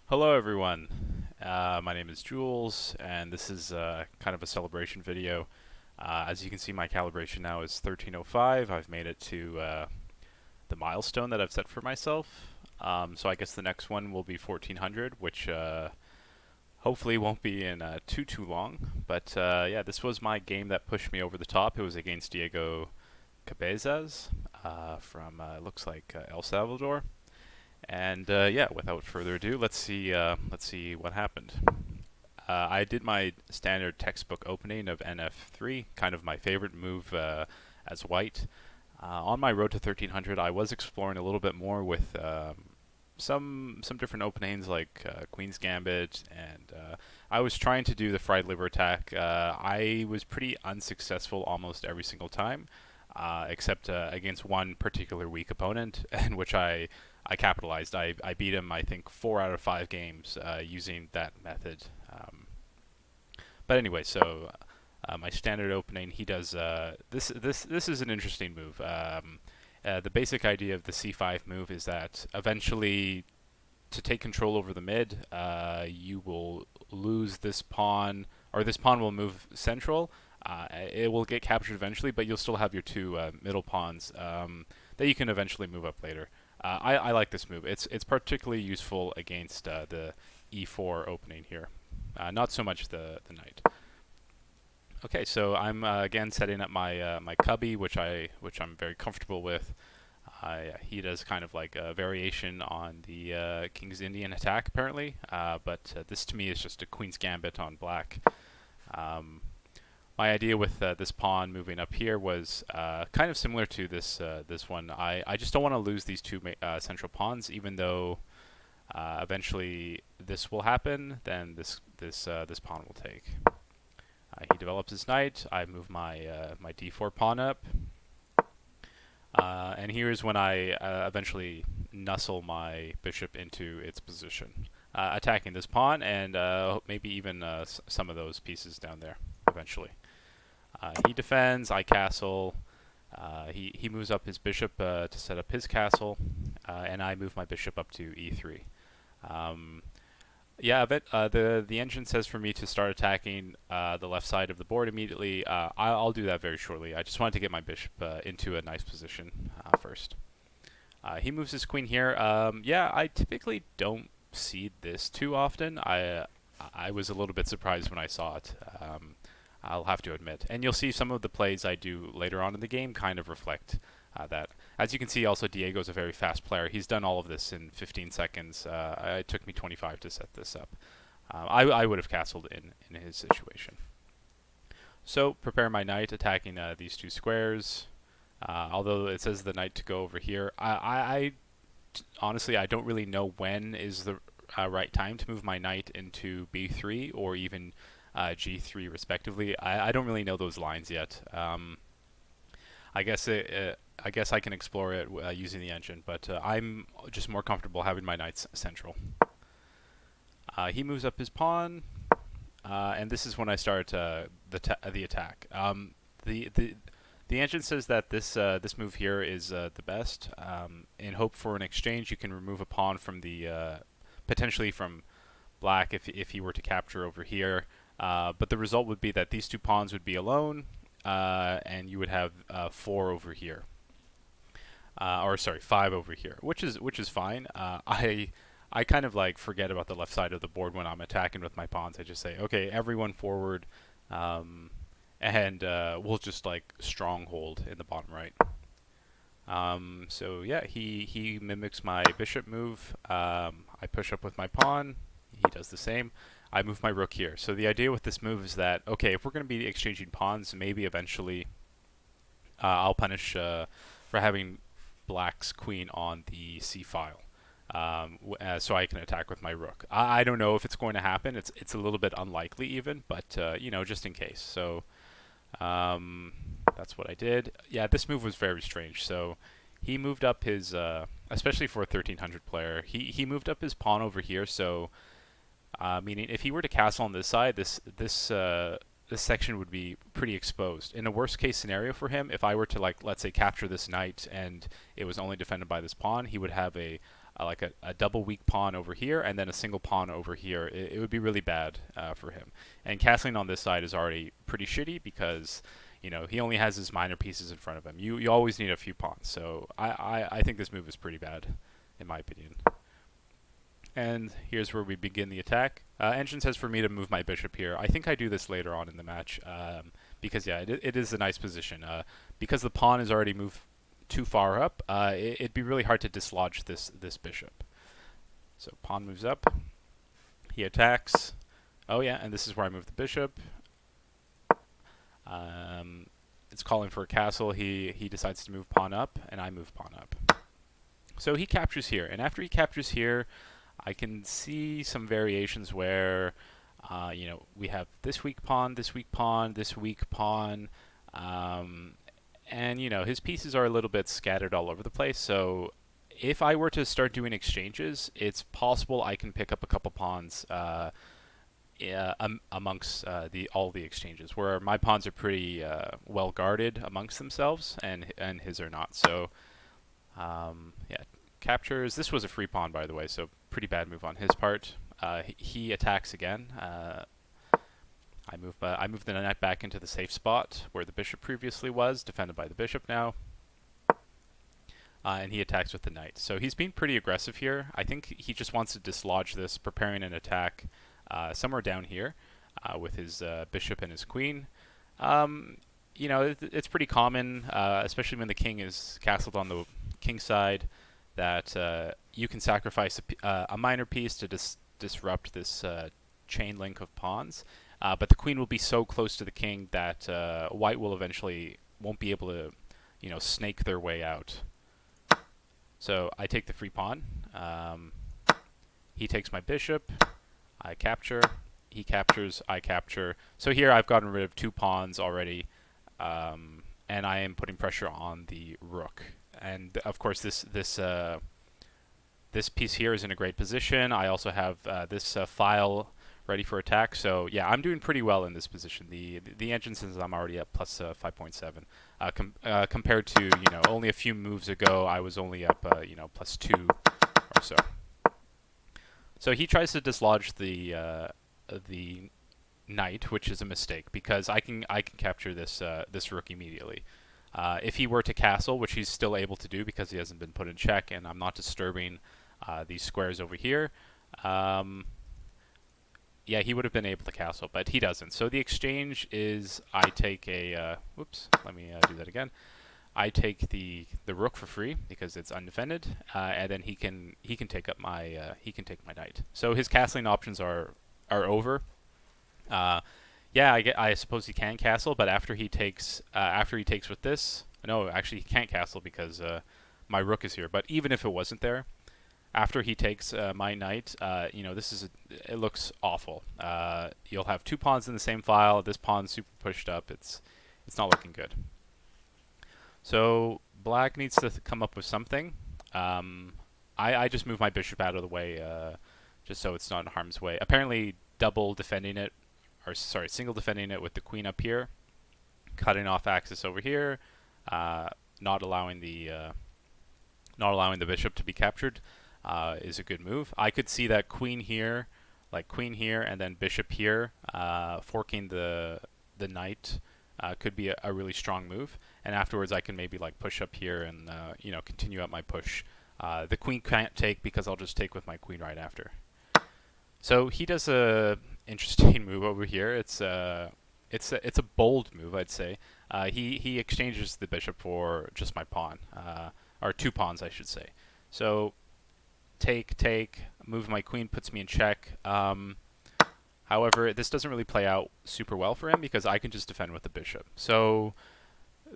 Hello everyone, my name is Jules, and this is kind of a celebration video. As you can see, my calibration now is 1305. I've made it to the milestone that I've set for myself. So I guess the next one will be 1400, which hopefully won't be in too long. But yeah, this was my game that pushed me over the top. It was against DiegoCabezas from looks like El Salvador. And yeah, without further ado, let's see what happened. I did my standard textbook opening of NF3, kind of my favorite move as white. On my road to 1300, I was exploring a little bit more with some different openings like Queen's Gambit, and I was trying to do the fried liver attack. I was pretty unsuccessful almost every single time, except against one particular weak opponent, in which I capitalized. I beat him, I think, 4 out of 5 games using that method. But anyway, so my standard opening, he does this is an interesting move. The basic idea of the c5 move is that eventually, to take control over the mid, you will lose this pawn, or this pawn will move central. It will get captured eventually, but you'll still have your two middle pawns that you can eventually move up later. I like this move. It's particularly useful against the e4 opening here. Not so much the knight. Okay, so I'm again setting up my my cubby, which I'm very comfortable with. He does kind of like a variation on the King's Indian attack, apparently, but this to me is just a Queen's Gambit on black. My idea with this pawn moving up here was kind of similar to this one. I just don't want to lose these two central pawns, even though eventually this will happen. Then this pawn will take. He develops his knight. I move my my d4 pawn up, and here's when I eventually nuzzle my bishop into its position, attacking this pawn and maybe even some of those pieces down there eventually. He defends, I castle. He moves up his bishop to set up his castle, and I move my bishop up to e3. Yeah, but the engine says for me to start attacking the left side of the board immediately. I'll do that very shortly. I just wanted to get my bishop into a nice position first. He moves his queen here. Yeah, I typically don't see this too often. I was a little bit surprised when I saw it. I'll have to admit. And you'll see some of the plays I do later on in the game kind of reflect that. As you can see, also, Diego's a very fast player. He's done all of this in 15 seconds. It took me 25 to set this up. I would have castled in his situation. So, prepare my knight, attacking these two squares. Although it says the knight to go over here. Honestly, I don't really know when is the right time to move my knight into b3 or even g3 respectively. I don't really know those lines yet. I guess I can explore it using the engine, but I'm just more comfortable having my knights central. He moves up his pawn, and this is when I start the attack. The engine says that this move here is the best. In hope for an exchange, you can remove a pawn from the potentially from black if he were to capture over here. But the result would be that these two pawns would be alone, and you would have 4 over here, or sorry, 5 over here, which is fine. I kind of like forget about the left side of the board when I'm attacking with my pawns. I just say, okay, everyone forward, and we'll just like stronghold in the bottom right. So yeah, he mimics my bishop move. I push up with my pawn. He does the same. I move my rook here. So the idea with this move is that, okay, if we're going to be exchanging pawns, maybe eventually I'll punish for having black's queen on the c file, so I can attack with my rook. I don't know if it's going to happen. It's a little bit unlikely even, but you know, just in case. So that's what I did. Yeah, this move was very strange. So he moved up his, especially for a 1300 player, he moved up his pawn over here. So meaning if he were to castle on this side, this section would be pretty exposed. In a worst case scenario for him, if I were to, like, let's say capture this knight and it was only defended by this pawn, he would have a like a double weak pawn over here and then a single pawn over here, it would be really bad for him. And castling on this side is already pretty shitty because, you know, he only has his minor pieces in front of him. You always need a few pawns. So I think this move is pretty bad, in my opinion. And here's where we begin the attack. Engine says for me to move my bishop here. I think I do this later on in the match because, yeah, it is a nice position. Because the pawn is already moved too far up, it'd be really hard to dislodge this bishop. So pawn moves up. He attacks. Oh, yeah, and this is where I move the bishop. It's calling for a castle. He decides to move pawn up, and I move pawn up. So he captures here, and after he captures here, I can see some variations where, you know, we have this weak pawn, this weak pawn, this weak pawn, and, you know, his pieces are a little bit scattered all over the place. So if I were to start doing exchanges, it's possible I can pick up a couple pawns amongst all the exchanges, where my pawns are pretty well guarded amongst themselves, and his are not. So, yeah. Captures. This was a free pawn, by the way, so pretty bad move on his part. He attacks again. I move the knight back into the safe spot where the bishop previously was, defended by the bishop now. And he attacks with the knight. So he's being pretty aggressive here. I think he just wants to dislodge this, preparing an attack somewhere down here with his bishop and his queen. You know, it's pretty common, especially when the king is castled on the king side, that you can sacrifice a minor piece to disrupt this chain link of pawns, but the queen will be so close to the king that white will eventually won't be able to, you know, snake their way out. So I take the free pawn. He takes my bishop. I capture. He captures. I capture. So here I've gotten rid of 2 pawns already, and I am putting pressure on the rook. And of course, this piece here is in a great position. I also have this file ready for attack. So yeah, I'm doing pretty well in this position. The engine says I'm already at plus 5.7. Compared to, you know, only a few moves ago, I was only up you know, plus 2 or so. So he tries to dislodge the knight, which is a mistake because I can capture this rook immediately. If he were to castle, which he's still able to do because he hasn't been put in check, and I'm not disturbing these squares over here, yeah, he would have been able to castle, but he doesn't. So the exchange is I take a whoops, let me do that again. I take the rook for free because it's undefended, and then he can take up my my knight. So his castling options are over. Yeah, I suppose he can castle, but after he takes with this, no, actually he can't castle because my rook is here. But even if it wasn't there, after he takes my knight, you know, it looks awful. You'll have 2 pawns in the same file. This pawn's super pushed up. It's not looking good. So black needs to come up with something. I just move my bishop out of the way, just so it's not in harm's way. Apparently, double defending it. Or sorry, single defending it with the queen up here, cutting off access over here, not allowing the bishop to be captured is a good move. I could see that queen here, and then bishop here, forking the knight could be a really strong move. And afterwards, I can maybe like push up here and you know, continue up my push. The queen can't take because I'll just take with my queen right after. So he does a interesting move over here. It's a bold move, I'd say. He exchanges the bishop for just my pawn, or 2 pawns, I should say. So take, move my queen, puts me in check. However, this doesn't really play out super well for him because I can just defend with the bishop. So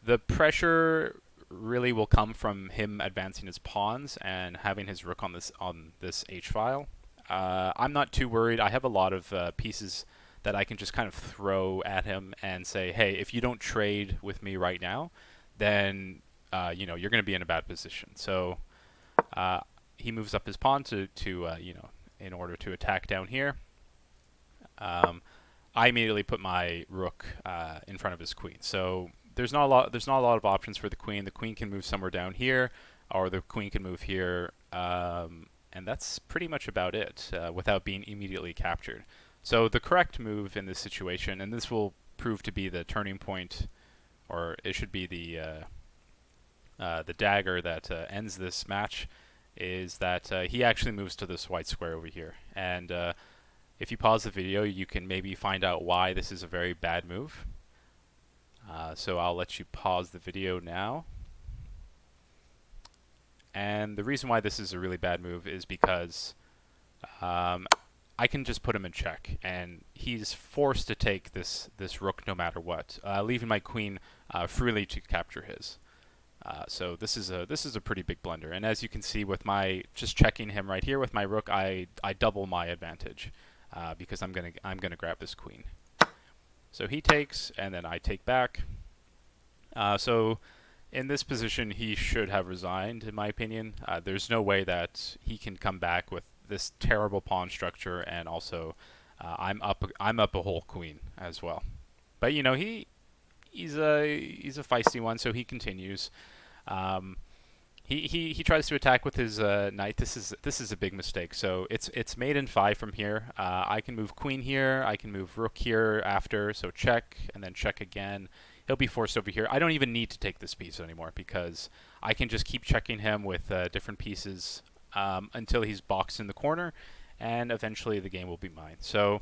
the pressure really will come from him advancing his pawns and having his rook on this H file. I'm not too worried. I have a lot of pieces that I can just kind of throw at him and say, hey, if you don't trade with me right now, then you know, you're going to be in a bad position. So he moves up his pawn to you know, in order to attack down here. I immediately put my rook in front of his queen. So there's not a lot of options for the queen. The queen can move somewhere down here, or the queen can move here. and that's pretty much about it without being immediately captured. So the correct move in this situation, and this will prove to be the turning point, or it should be the dagger that ends this match, is that he actually moves to this white square over here. And if you pause the video, you can maybe find out why this is a very bad move. So I'll let you pause the video now. And the reason why this is a really bad move is because I can just put him in check, and he's forced to take this rook no matter what, leaving my queen freely to capture his. So this is a pretty big blunder, and as you can see with my just checking him right here with my rook, I double my advantage because I'm gonna grab this queen. So he takes, and then I take back. So in this position, he should have resigned, in my opinion. There's no way that he can come back with this terrible pawn structure, and also I'm up a whole queen as well. But you know, he's a feisty one, so he continues. He tries to attack with his knight. This is a big mistake. So it's mate in 5 from here. I can move queen here. I can move rook here after. So check and then check again. He'll be forced over here. I don't even need to take this piece anymore because I can just keep checking him with different pieces until he's boxed in the corner, and eventually the game will be mine. So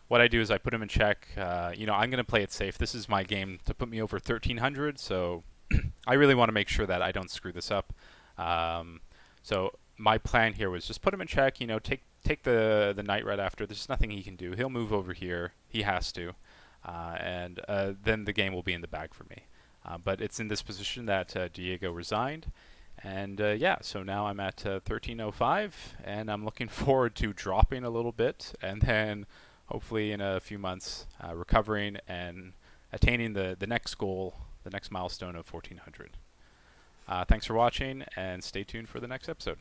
what I do is I put him in check. You know, I'm going to play it safe. This is my game to put me over 1300, so I really want to make sure that I don't screw this up. So my plan here was just put him in check. You know, take the knight right after. There's nothing he can do. He'll move over here. He has to. And then the game will be in the bag for me. But it's in this position that Diego resigned. And yeah, so now I'm at 1305, and I'm looking forward to dropping a little bit, and then hopefully in a few months recovering and attaining the next goal, the next milestone of 1400. Thanks for watching, and stay tuned for the next episode.